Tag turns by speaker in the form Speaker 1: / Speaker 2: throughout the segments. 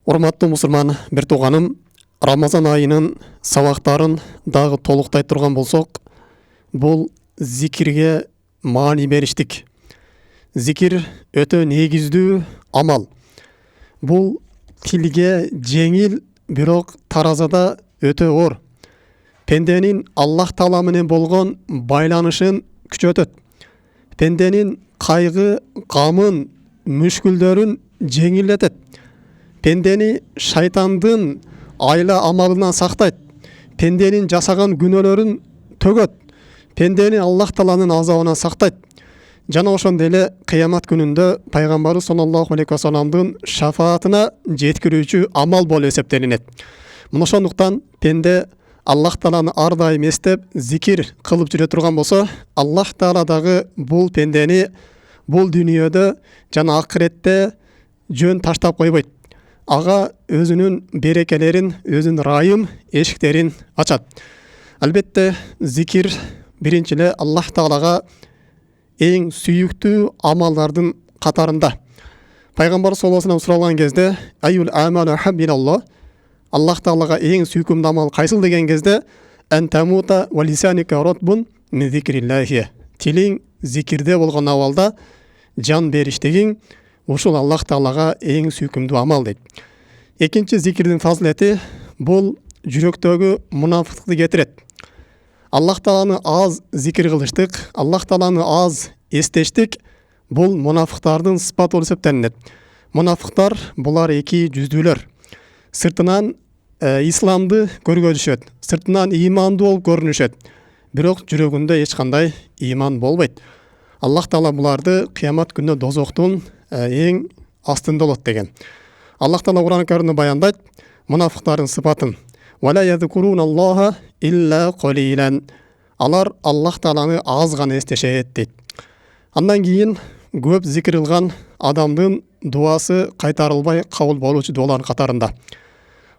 Speaker 1: Урматтуу мусулман бир тууганым, Рамазан айынын сабактарын дагы толуктай турган болсок, бул зикирге маани бериштик. Зикир өтө негиздүү амал. Бул тилге жеңил, бирок таразада өтө оор. Пенденин Аллах Таала менен болгон байланышын күчөтөт. Пенденин кайгы, камын, мүшкүлдөрүн жеңилдетет. Пендени шайтандын айла амалынан сактайт. Пенденин жасаган күнөөлөрүн төгөт. Пендени Аллах Тааланын азабынан сактайт. Жана ошондой эле кыямат күнүндө пайгамбарыбыз саллаллаху алейхи ва салламдын шафаатына жеткирүүчү амал болуп эсептелинет. Мына ошондуктан пенде Аллах Тааланы ар дайым эстеп, зикир кылып жүрө турган болсо, Аллах Таала дагы бул пендени бул дүйнөдө жана акыретте жөн таштап койбойт. Ага өзүнүн берекелерин, өзүнүн райым эшиктерин ачат. Албетте зикир биринчи эле Аллах Таалага эң сүйүктүү амалдардын катарында. Пайгамбар саллаллаху алейхи ва саллям суралган кезде, "Айюл амалу хаббилаллах", Аллах Таалага эң сүйкүмдүү амал кайсыл деген кезде, "Антамута ва лисаника ратбун мин зикриллахи". Тилиң зикирде болгон абалда жан бериштигиң ушул Аллах Таалага эң сүйкүмдүү амал дейт. Экинчи зикирдин фазилети бул жүрөктөгү мунафыктыкты кетирет. Аллах Тааланы аз зикир кылыштык, Аллах Тааланы аз эстештик бул мунафыктардын сыпаты болуп эсептелинет. Мунафыктар булар эки жүздүүлөр. Сыртынан исламды көргөзүшөт, сыртынан ыймандуу болуп көрүнүшөт, бирок жүрөгүндө эч кандай ыйман болбойт. Аллах Таала буларды кыямат күнүндө дозоктун эң астында болот деген. Аллах Таала Кур'ан-ы Каримде баяндайт мунафыктардын сыпатын. "Вала язкуруналлаха илля қалилан". Алар Аллах Тааланы аз гана эстешет дейт. Андан кийин көп зикир кылган адамдын дуасы кайтарылбай кабыл болуучу дуалардын катарында.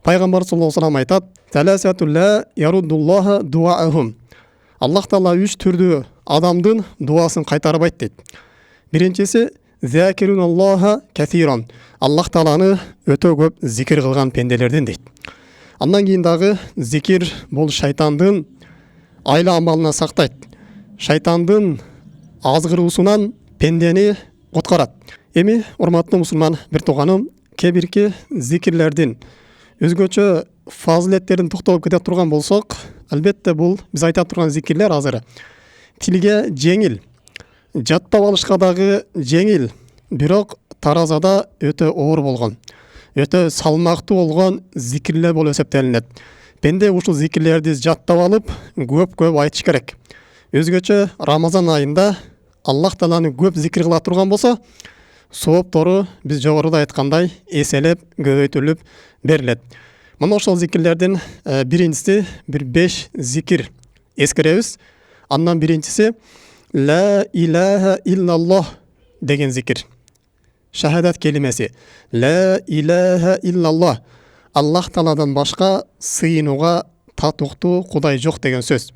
Speaker 1: Пайгамбар саллаллаху алейхи ва саллям айтат: "Таласату ла яруддуллаха дуаахум". Аллах Таала үч түрдүү адамдын дуасын кайтарбайт дейт. Биринчиси закируналлаха касиран. Аллах Тааланы өтө көп зикир кылган пенделерден дейт. Андан кийин дагы зикир бул шайтандын айла амалынан сактайт. Шайтандын азгыруусунан пендени куткарат. Эми урматтуу мусулман бир тууганым, кээ-бирки зикирлердин өзгөчө фазилеттерин токтолуп кете турган болсок, албетте бул биз айта турган зикирлер азыр тилге жеңил, жаттап алышка дагы жеңил, бирок таразада өтө оор болгон, өтө салмактуу болгон зикирлер болуп эсептелинет. Пенде ушул зикирлерди жаттап алып, көп айтыш керек. Өзгөчө Рамазан айында Аллах Тааланы көп зикир кыла турган болсо, сооптору биз жогоруда айткандай эселеп, көбөйтүлүп берилет. Мына ошол зикирлердин биринчиси бир 5 зикир эскеребиз. Андан биринчиси ла илаха иллаллах деген зикир. Шахадат келимеси. Ла илаха иллаллах. Аллах Тааладан башка сыйынууга татыктуу кудай жок деген сөз.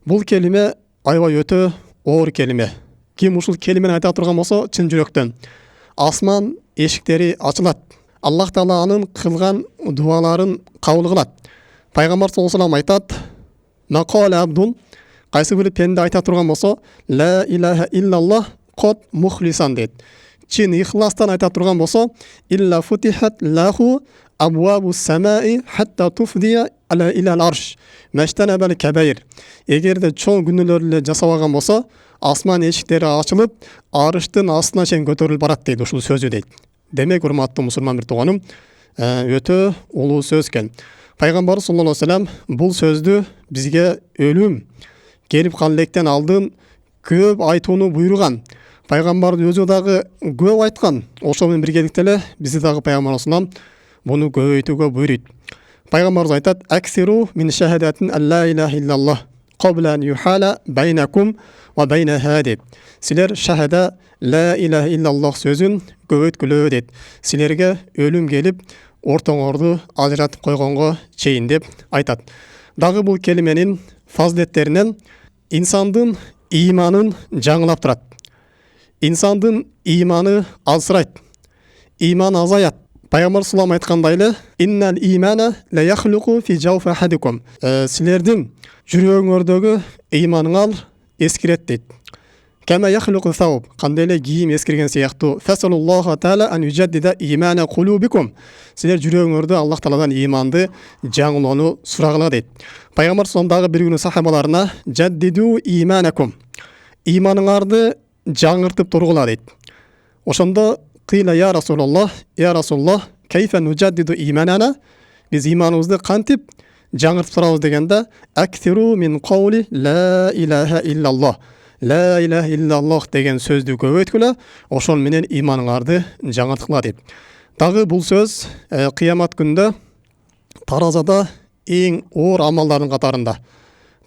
Speaker 1: Бул келиме аябай өтө оор келиме. Ким ушул келимени айта турган болсо, чын жүрөктөн асман эшиктери ачылат. Аллах Таала анын кылган дуаларын кабыл кылат. Пайгамбар саллаллаху алейхи ва саллям айтат: "Мақала абдун", кайсы бир пенде айта турган болсо, "Ла илаха иллаллах кот мухлисан" дейт. Чын ихластан айта турган болсо, "Илла футихат лаху абвабус самаи хатта туфдия ала илал арш маштанабал кабаир". Эгерде чоң күнөөлөр эле жасабаган болсо, асман эшиктери ачылып, арыштын астына чейин көтөрүлүп барат дейт ушул сөзү дейт. Демек, урматтуу мусулман бир тууганым, өтө улуу сөз экен. Пайгамбар саллаллаху алейхи ва саллям бул сөздү бизге өлүм келип калдыктан алдын көп айтууну буйруган. Пайгамбар өзү дагы көп айткан. Ошол менен биргеликте эле бизди дагы Пайгамбар саллаллаху алейхи ва саллям буну көбөйтүүгө буйруйт. Пайгамбарыбыз айтат: "Аксиру мин шахадатин алла илаха иллаллах qabla an yuhala baynakum wa bayna hadi". Силер шахада ла илаха иллаллах сөзүн көбөйткүлөө дейт. Силерге өлүм келип, ортоңорду ажыратып койгонго чейин деп айтат. Дагы бул келименин фазилеттеринен инсандын ыйманын жаңылап турат. İnsandın imanı alsırayt. İman azayat. Пайғамбар салам айтқандай эле, «Иннал имана ла яхлуқу фи жауфи ахадикум». Силердин жүрөгүңөрдөгү ыйманыңар эскирет дейт. Кама яхлуқу сауб, кандай эле кийим эскирген сыяктуу. Фасалуллаху таала ан южаддида имана кулубикум. Силер жүрөгүңөрдө Аллах тааладан иманды жаңылоону сурагыла дейт. Пайгамбар салам дагы бир күнү сахабаларына «Жаддиду иманакум». Иманыңарды жаңыртып тургула дейт. Ошондо «Кыйла я Расулаллах, я Расулаллах, кайфа нужаддиду иманана?» Биз иманыбызды кантип жаңыртып турабыз дегенде, «Аксиру мин каули ла илаха иллаллах». «Ла илаха иллаллах» деген сөздү көбөйткүлө, ошол менен иманыңарды жаңырткыла дейт. Дагы бул сөз кыямат күндө таразада эң оор амалдардын катарында.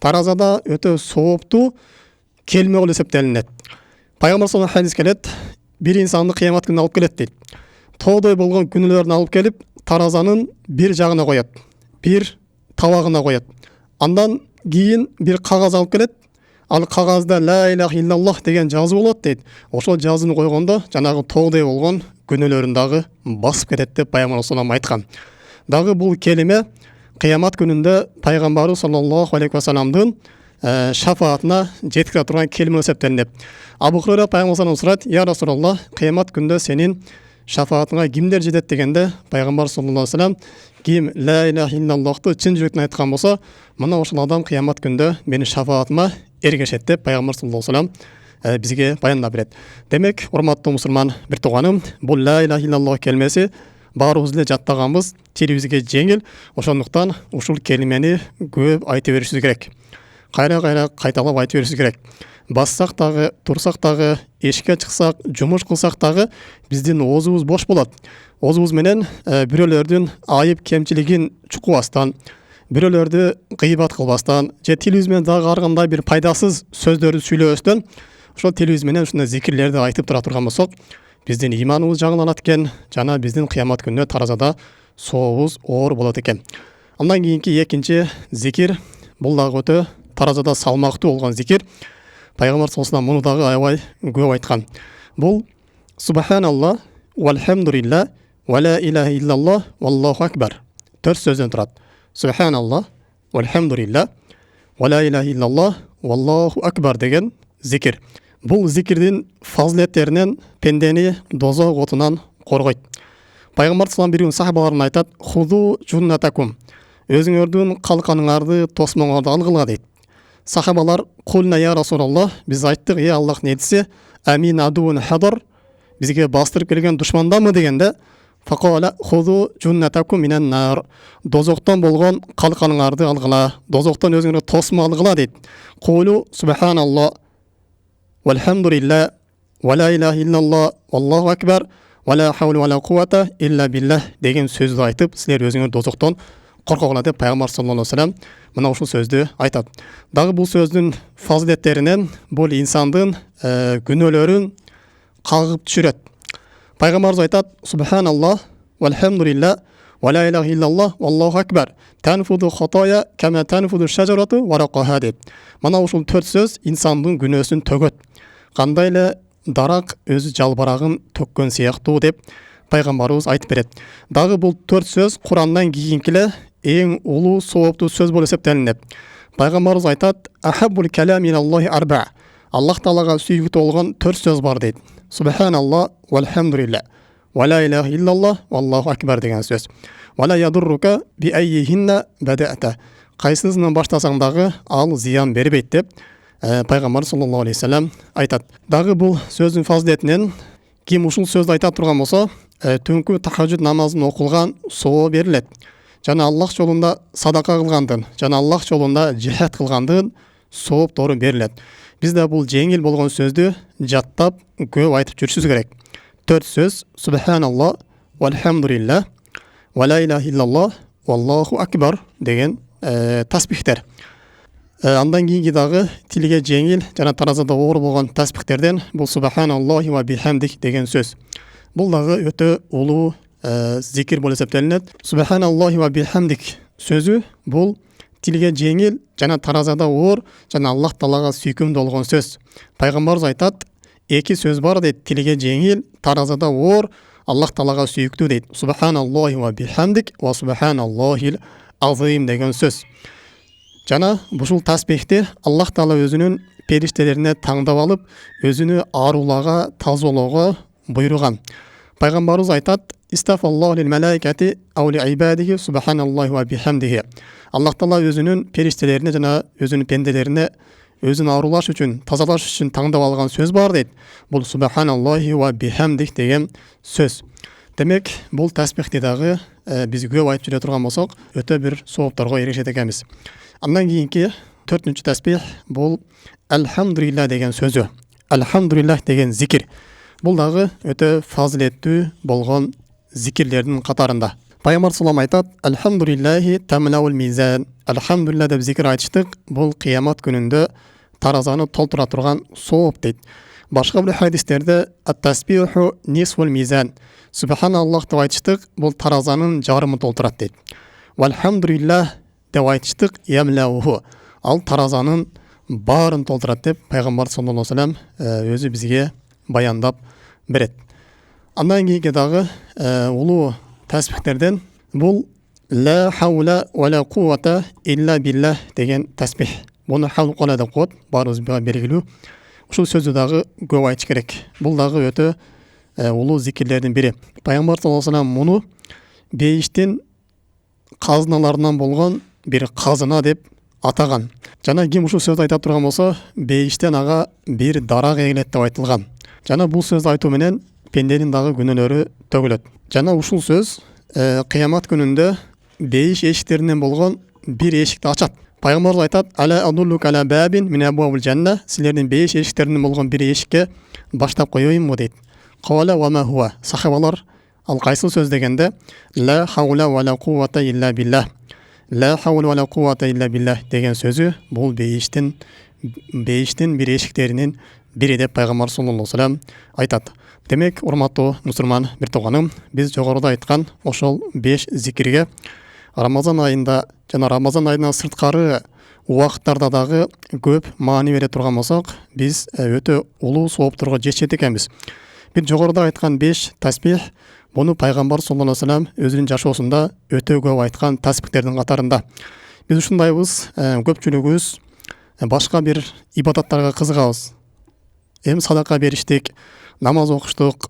Speaker 1: Таразада өтө сооптуу келме кылып эсептелинет. Пайгамбар саллаллаху алейхи келет, бир инсанды кыямат күнү алып келет дейт. Тоодой болгон күнөөлөрүн алып келип, таразанын бир жагына коет, бир табагына коет. Андан кийин бир кагаз алып келет. Ал кагазда ла илаха иллаллах деген жазуу болот дейт. Ошол жазууну койгондо жанагы тоодой болгон күнөөлөрүн дагы басып кетет деп Пайгамбар саллаллаху айткан. Дагы бул келиме кыямат күнүндө Пайгамбарыбыз саллаллаху алейхи ва салламдын шафаатына жеткире турган келиме эсептелинет. Абу Хурайра Пайгамбардан сурайт: «Я Расулаллах, кыямат күндө сенин шафаатыңа кимдер жетет?» дегенде Пайгамбар саллаллаху алейхи ва саллям: «Ким ла илаха иллаллахты чын жүрөктөн айткан болсо, мына ошол адам кыямат күндө менин шафаатыма эргешет» деп Пайгамбар саллаллаху алейхи ва саллям бизге баяндап берет. Демек, урматтуу мусулман бир тууганым, бул ла илаха иллаллах келмеси баарыбыз эле жаттаганбыз, тилибизге жеңил. Ошондуктан ушул келимени көп айта беришибиз керек. Кайра кайталап айтып беришибиз керек. Бассак дагы, турсак дагы, эшикке чыксак, жумуш кылсак дагы биздин оозубуз бош болот. Оозубуз менен бирөөлөрдүн айып кемчилигин чукубастан, бирөөлөрдү гыйбат кылбастан, же тилибиз менен дагы ар кандай бир пайдасыз сөздөрдү сүйлөбөстөн, ошол тилибиз менен ушундай зикирлерди айтып тура турган болсок, биздин иманыбыз жаңыланат экен, жана биздин кыямат күнү таразада сообуз оор болот экен. Андан кийинки экинчи зикир, бул дагы өтө таразада салмактуу болгон зикир. Пайгамбар саллаллаху алейхи ва саллям муну дагы аябай көп айткан. Бул субханаллах, вальхамдулиллах, ва ла илаха иллаллах, валлаху акбар. 4 сөздөн турат. Субханаллах, вальхамдулиллах, ва ла илаха иллаллах, валлаху акбар деген зикир. Бул зикирдин фазилеттеринен пендени дозок отунан коргойт. Пайгамбар саллаллаху алейхи ва саллям сахабаларына айтат: «Худу жуннатакум». Өзүңөрдүн калканыңарды, тосмоңорду алгыла дейт. Сахабалар: «Кулна я Расулаллах», биз айттык, «Е Аллахтын элчиси, амин адуун хадар», бизге бастырып келген душмандамы дегенде, «Факала худу жуннатакум минан нар», дозоктон болгон калканыңарды алгыла, дозоктон өзүңөргө тосмо алгыла дейт. «Кулу субханаллах, вальхамдулиллах, ва ла илаха иллаллах, валлаху акбар, ва ла хаула ва ла куввата илля биллах» деген сөздү айтып, силер өзүңөр дозоктон коркогула деп Пайгамбар саллаллаху алейхи ва саллям мына ушул сөздү айтат. Дагы бул сөздүн фазилеттеринен бул инсандын күнөөлөрүн кагып түшүрөт. Пайгамбарыбыз айтат: «Субханаллах, вальхамдулиллах, ва ла илаха иллаллах, валлаху акбар. Танфуду хатая кама танфуду шажарату варакаха» деп. Мына ушул 4 сөз инсандын күнөөсүн төгөт. Кандай эле дарак өзү жалбарагын төккөн сыяктуу деп Пайгамбарыбыз айтып берет. Дагы бул 4 сөз Курандан кийинки эле эң улуу сооптуу сөз болуп эсептелинет. Пайгамбарыбыз айтат: «Ахаббул калами илаллахи арба». Аллах таалага сүйүктүү болгон 4 сөз бар дейт. Субханаллах, вальхамдулиллах, ва ла илаха иллаллах, валлаху акбар деген сөз. Ва ла ядуррука би аййихинна бадата. Кайсысынан баштасаң дагы ал зыян бербейт деп Пайгамбар саллаллаху алейхи ва саллям айтат. Дагы бул сөздүн фазилетинен ким ушул сөздү айта турган болсо, түнкү тахажжуд намазын окулган соо берилет. Жана Аллах жолунда садака кылгандын, жана Аллах жолунда жихад кылгандын сооптору берилет. Биз да бул жеңил болгон сөздү жаттап көп айтып жүрүшүбүз керек. 4 сөз: субханаллах, вальхамдулиллах, ва ла илаха иллаллах, валлаху акбар деген тасбихтер. Андан кийинки дагы тилге жеңил жана таразада оор болгон тасбихтерден бул субханаллахи ва бихамдих деген сөз. Бул дагы өтө улуу зикир болуп эсептелинет. Субханаллахи ва бихамдих сөзү бул тилге жеңил жана таразада оор жана Аллах таалага сүйкүмдүү болгон сөз. Пайгамбарыбыз айтат: 2 сөз бар дейт, тилге жеңил, таразада оор, Аллах Таалага сүйүктүү дейт. Субханаллахи ва бихамдик ва субханаллахил азим деген сөз. Жана бушул таспихти Аллах Таала өзүнүн периштелерине таңдап алып, өзүнү ааруларга тазалоого буйруган. Пайгамбарыбыз айтат: "Истафаллаху лил малаикати ау ли ибадихи субханаллахи ва бихамдихи." Аллах Таала өзүнүн периштелерине жана өзүнүн пенделерине өзүн аарулаш үчүн, тазалаш үчүн таңдап алган сөз бар дейт. Бул субханаллахи ва бихамдих деген сөз. Демек, бул таспихти дагы биз көп айтып жүрө турган болсок, өтө бир соопторго эришет экенбиз. Андан кийинки 4-нчү таспих бул Алхамдулилlah деген сөзү. Алхамдулилlah деген зикир. Бул дагы өтө фазилеттүү болгон зикирлердин катарында. Пайгамбар саллаллаху айтат: "Алхамдулиллахи тамлаул мизан." Алхамдулилlah деп зикир айтыштык, бул кыямат күнүндө таразаны толтура турган сооп дейт. Башка бир хадистерде ат-тасбиху нисфул мизан. Субханаллах деп айтыштык, бул таразанын жарымы толтурат дейт. Валхамдулилlah деп айтыштык, ямлауху. Ал таразанын баарын толтурат деп пайгамбар саллаллаху алейхи ва саллям өзү бизге баяндап берет. Андан кийинки дагы улуу таспихтерден бул ла хаула ва ла куввата илля биллах деген таспих. Буну хавкала деп коет, баарыбызга белгилүү. Ушул сөздү дагы көп айтыш керек. Бул дагы өтө улуу зикирлердин бири. Пайгамбар саллаллаху алейхи ва саллям муну бейиштин казыналарынан болгон бир казына деп атаган. Жана ким ушул сөздү айта турган болсо, бейиштен ага бир дарак эгилет деп айтылган. Жана бул сөздү айтуу менен пенденин дагы күнөөлөрү төгүлөт. Жана ушул сөз кыямат күнүндө бейиш эшиктеринен болгон бир эшикти ачат. Пайгамбар айтат: "Ала адуллук ала бабин мин абуабил жанна." Силердин бейиш эшиктеринен болгон бир эшикке баштап коеюнму дейт. Кавала ва ма хуа. Сахабалар ал кайсы сөз дегенде, ла хаула ва ла куввата илля биллах. Ла хаула ва ла куввата илля биллах деген сөзү бул бейиштин бир эшиктеринин бири деп пайгамбар саллаллаху алейхи ва саллям айтат. Демек, урматтуу мусулман бир тууганым, биз жогоруда айткан ошол 5 зикирге Рамазан айында жана Рамазан айынан сырткары убакыттарда дагы көп маани бере турган болсок, биз өтө улуу соопторго жетишет экенбиз. Бир жогоруда айткан 5 таспих, буну пайгамбар саллаллаху алейхи ва саллям өзүнүн жашоосунда өтө көп айткан таспихтердин катарында. Биз ушундайбыз, көпчүлүгүбүз башка бир ибадаттарга кызыгабыз. Садака бериштик, намаз окуштук,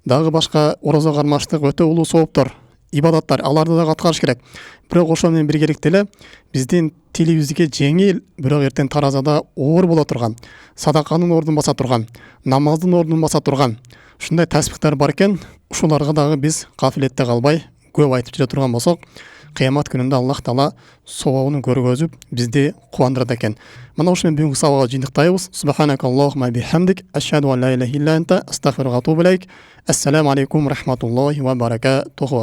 Speaker 1: дагы башка орозо кармаштык өтө улуу сооптор, ибадаттар, аларды дагы аткарыш керек. Бирок ошо менен биргеликте эле биздин тилибизге жеңил, бирок эртең таразада оор боло турган, садаканын ордун баса турган, намаздын ордун баса турган ушундай таспихтер бар экен. Ушуларга дагы биз кафилетте калбай көп айтып жүрө турган болсок, кыямат күнүндө Аллах Таала сообун көргөзүп бизди кубандырат экен. Мына ушу менен бүгүнкү сабакка жыйынтыктайбыз. Субханакаллахумма бихамдик, ашхаду ан ла илаха илля анта, астагфирука ва атубу илейк. Ассаламу алейкум рахматуллахи ва баракатуху.